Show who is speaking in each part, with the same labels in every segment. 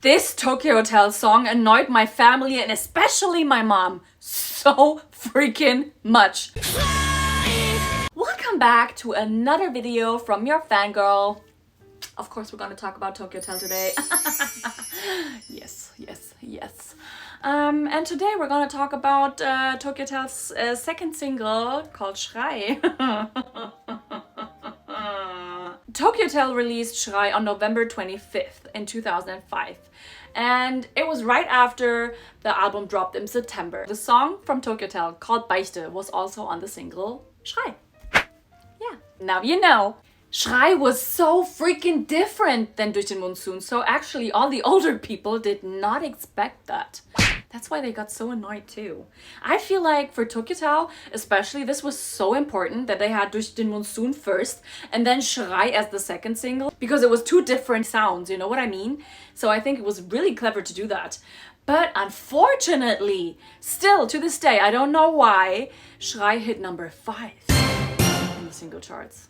Speaker 1: This Tokyo Hotel song annoyed my family and especially my mom so freaking much. Welcome back to another video from your fangirl. Of course, we're gonna talk about Tokyo Hotel today. Yes. And today we're gonna talk about Tokyo Hotel's second single called Schrei. Tokyo Hotel released Schrei on November 25th in 2005. And it was right after the album dropped in September. The song from Tokyo Hotel called Beichte was also on the single Schrei. Yeah, now you know. Schrei was so freaking different than Durch den Monsun, so actually all the older people did not expect that. That's why they got so annoyed too. I feel like for Tokyo Hotel, especially, this was so important that they had Durch den Monsun first and then Schrei as the second single, because it was two different sounds, you know what I mean? So I think it was really clever to do that. But unfortunately, still to this day, I don't know why, Schrei hit number 5 in the single charts.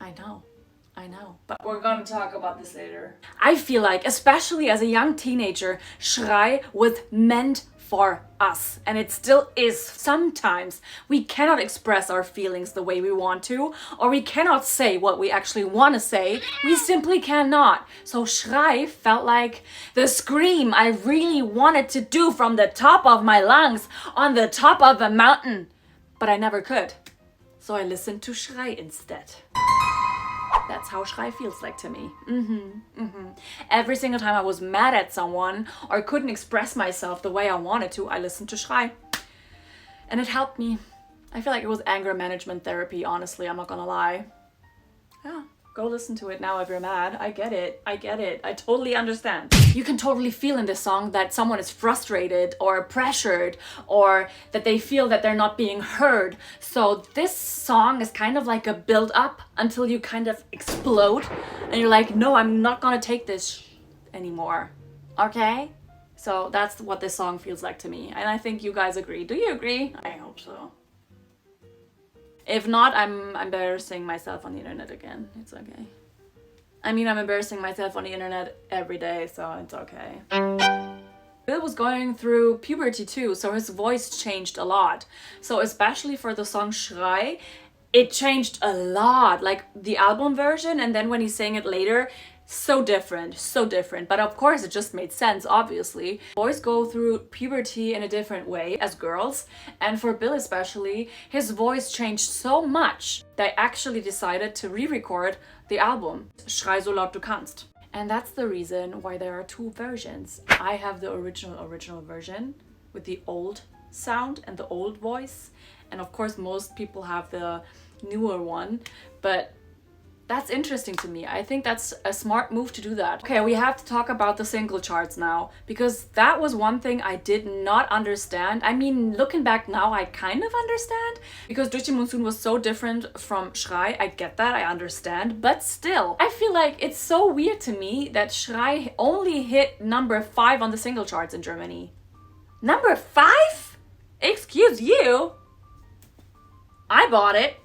Speaker 1: I know, but we're gonna talk about this later. I feel like, especially as a young teenager, Schrei was meant for us, and it still is. Sometimes we cannot express our feelings the way we want to, or we cannot say what we actually want to say. We simply cannot. So Schrei felt like the scream I really wanted to do from the top of my lungs on the top of a mountain, but I never could. So I listened to Schrei instead. That's how Schrei feels like to me. Every single time I was mad at someone or couldn't express myself the way I wanted to, I listened to Schrei. And it helped me. I feel like it was anger management therapy, honestly, I'm not gonna lie. Yeah, go listen to it now if you're mad. I get it. I totally understand. You can totally feel in this song that someone is frustrated or pressured or that they feel that they're not being heard. So this song is kind of like a build up until you kind of explode and you're like, no, I'm not gonna take this anymore. Okay? So that's what this song feels like to me. And I think you guys agree. Do you agree? I hope so. If not, I'm embarrassing myself on the internet again. It's okay. I mean, I'm embarrassing myself on the internet every day, so it's okay. Bill was going through puberty too, so his voice changed a lot. So especially for the song Schrei, it changed a lot. Like the album version, and then when he sang it later, so different. But of course, it just made sense, obviously. Boys go through puberty in a different way as girls. And for Bill especially, his voice changed so much they actually decided to re-record the album, Schrei so laut du kannst. And that's the reason why there are two versions. I have the original version with the old sound and the old voice. And of course, most people have the newer one, but that's interesting to me. I think that's a smart move to do that. Okay, we have to talk about the single charts now, because that was one thing I did not understand. I mean, looking back now, I kind of understand, because Durch den Monsun was so different from Schrei. I get that, I understand, but still, I feel like it's so weird to me that Schrei only hit number 5 on the single charts in Germany. Number 5? Excuse you? I bought it.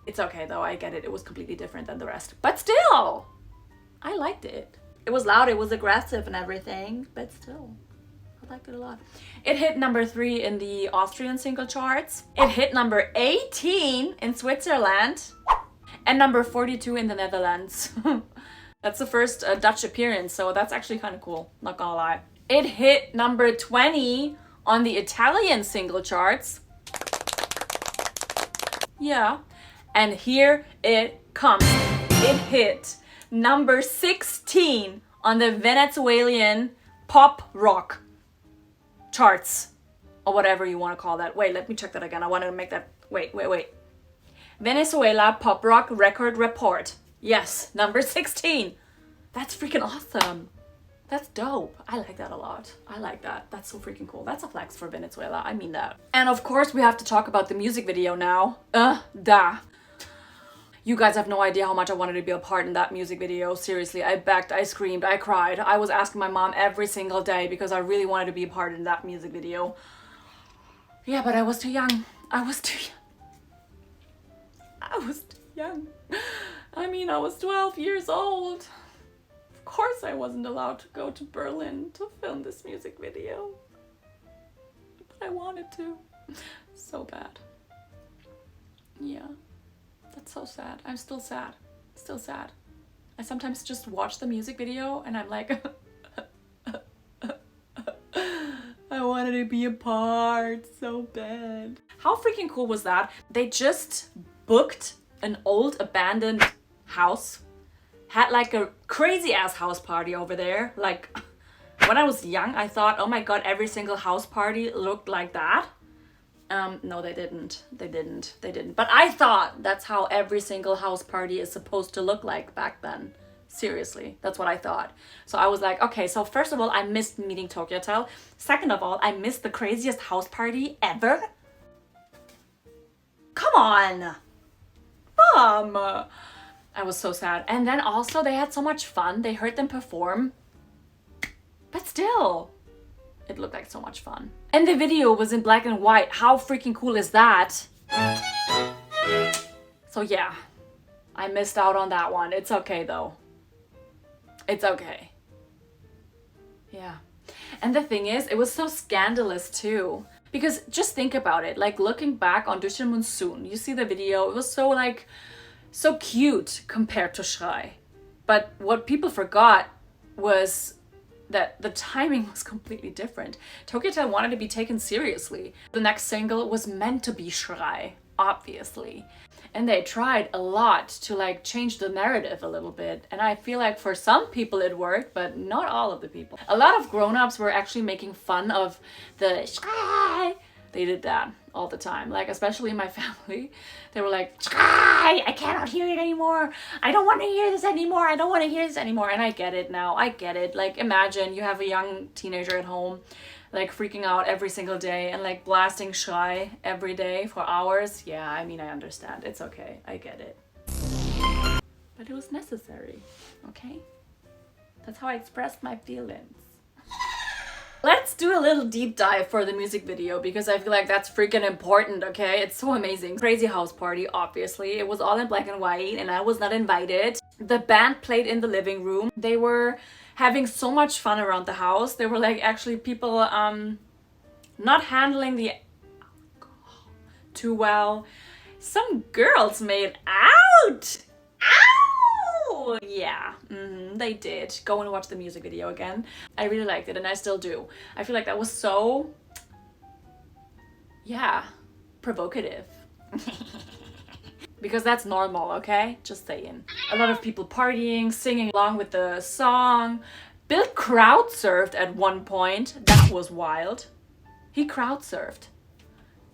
Speaker 1: It's okay though, I get it. It was completely different than the rest. But still, I liked it. It was loud, it was aggressive and everything, but still, I liked it a lot. It hit number 3 in the Austrian single charts. It hit number 18 in Switzerland and number 42 in the Netherlands. That's the first Dutch appearance, so that's actually kind of cool, not gonna lie. It hit number 20 on the Italian single charts. Yeah. And here it comes. It hit number 16 on the Venezuelan pop rock charts, or whatever you want to call that. Wait, let me check that again. I want to make that. Wait. Venezuela pop rock record report. Yes, number 16. That's freaking awesome. That's dope. I like that a lot. I like that. That's so freaking cool. That's a flex for Venezuela. I mean that. And of course, we have to talk about the music video now. You guys have no idea how much I wanted to be a part in that music video. Seriously, I begged, I screamed, I cried. I was asking my mom every single day because I really wanted to be a part in that music video. Yeah, but I was too young. I was too young. I mean, I was 12 years old. wasn't allowed to go to Berlin to film this music video. But I wanted to. So bad. Yeah. That's so sad. I'm still sad. Still sad. I sometimes just watch the music video and I'm like, I wanted to be a part so bad. How freaking cool was that? They just booked an old abandoned house, had like a crazy ass house party over there. Like when I was young, I thought, oh my god, every single house party looked like that. No, they didn't. They didn't. But I thought that's how every single house party is supposed to look like back then. Seriously, that's what I thought. So I was like, okay, so first of all, I missed meeting Tokyo Hotel. Second of all, I missed the craziest house party ever. Come on, Mom. I was so sad. And then also they had so much fun. They heard them perform. But still, it looked like so much fun. And the video was in black and white. How freaking cool is that? So yeah, I missed out on that one. It's okay though. It's okay. Yeah. And the thing is, it was so scandalous too. Because just think about it, like looking back on Durch den Monsun, you see the video, it was so like, so cute compared to Schrei. But what people forgot was that the timing was completely different. Tokyo Hotel wanted to be taken seriously. The next single was meant to be Schrei, obviously. And they tried a lot to like change the narrative a little bit. And I feel like for some people it worked, but not all of the people. A lot of grown-ups were actually making fun of the Schrei. They did that all the time. Like, especially my family. They were like, Schrei! I cannot hear it anymore. I don't want to hear this anymore. I don't want to hear this anymore. And I get it now. I get it. Like, imagine you have a young teenager at home, like freaking out every single day and like blasting Schrei every day for hours. Yeah, I mean, I understand. It's okay. I get it. But it was necessary, okay? That's how I expressed my feelings. Let's do a little deep dive for the music video because I feel like that's freaking important, okay? It's so amazing. Crazy house party, obviously. It was all in black and white and I was not invited. The band played in the living room. They were having so much fun around the house. There were like actually people not handling the alcohol too well. Some girls made out. Ow! Yeah, they did. Go and watch the music video again. I really liked it and I still do. I feel like that was so, yeah, provocative. Because that's normal, okay? Just saying. A lot of people partying, singing along with the song. Bill crowd surfed at one point. That was wild. He crowd surfed.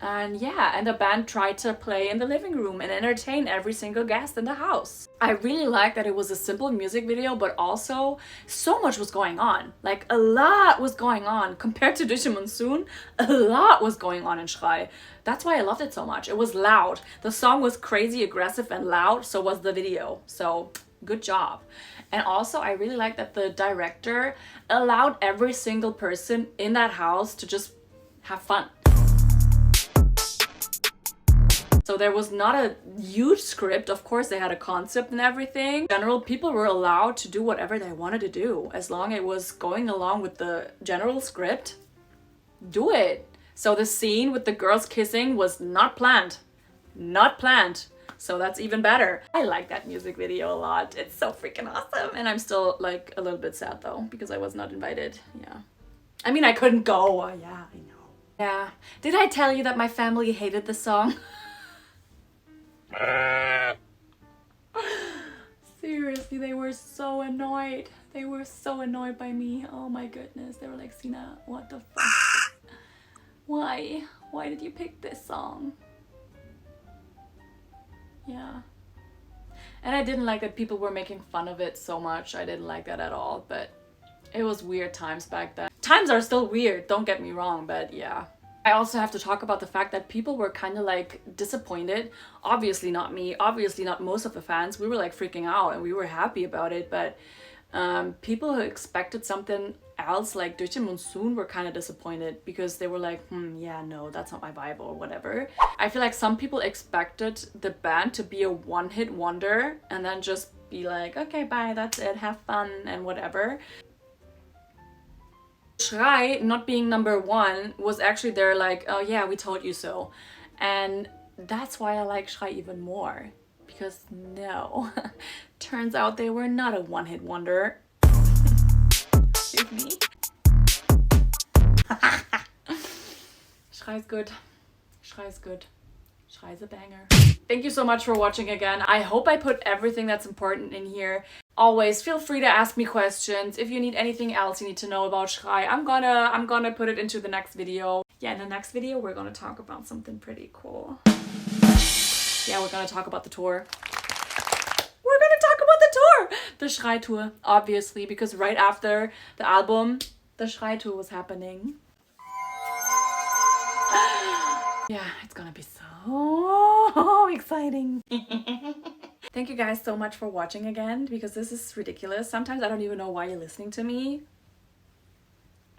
Speaker 1: And yeah, and the band tried to play in the living room and entertain every single guest in the house. I really liked that it was a simple music video, but also so much was going on. Like a lot was going on. Compared to Durch den Monsun, a lot was going on in Schrei. That's why I loved it so much. It was loud. The song was crazy, aggressive, and loud, so was the video. So good job. And also, I really like that the director allowed every single person in that house to just have fun. So there was not a huge script. Of course, they had a concept and everything. In general, people were allowed to do whatever they wanted to do. As long as it was going along with the general script, do it. So the scene with the girls kissing was not planned. Not planned. So that's even better. I like that music video a lot. It's so freaking awesome. And I'm still like a little bit sad though, because I was not invited. Yeah. I mean, I couldn't go. Yeah, I know. Yeah. Did I tell you that my family hated the song? Seriously, they were so annoyed. They were so annoyed by me. Oh my goodness. They were like, Sina, what the fuck? Why? Why did you pick this song? Yeah. And I didn't like that people were making fun of it so much. I didn't like that at all, but it was weird times back then. Times are still weird, don't get me wrong, but yeah. I also have to talk about the fact that people were kind of like disappointed. Obviously not me, obviously not most of the fans. We were like freaking out and we were happy about it, but people who expected something else like Durch den Monsun were kind of disappointed because they were like, yeah, no, that's not my vibe or whatever. I feel like some people expected the band to be a one-hit wonder and then just be like, okay, bye, that's it, have fun and whatever. Schrei not being number one was actually there like, oh yeah, we told you so. And that's why I like Schrei even more. Because no, turns out they were not a one-hit wonder. Excuse me. Schrei's good. Schrei's good. Schrei's a banger. Thank you so much for watching again. I hope I put everything that's important in here. Always feel free to ask me questions. If you need anything else you need to know about Schrei, I'm gonna put it into the next video. Yeah, in the next video we're gonna talk about something pretty cool. Yeah, we're gonna talk about the tour. We're gonna talk about the tour! The Schrei tour, obviously, because right after the album, the Schrei tour was happening. Yeah, it's gonna be so exciting. Thank you guys so much for watching again, because this is ridiculous. Sometimes I don't even know why you're listening to me.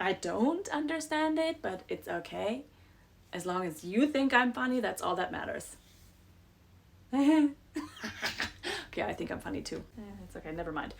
Speaker 1: I don't understand it, but it's okay. As long as you think I'm funny, that's all that matters. Okay, I think I'm funny too. It's okay, never mind.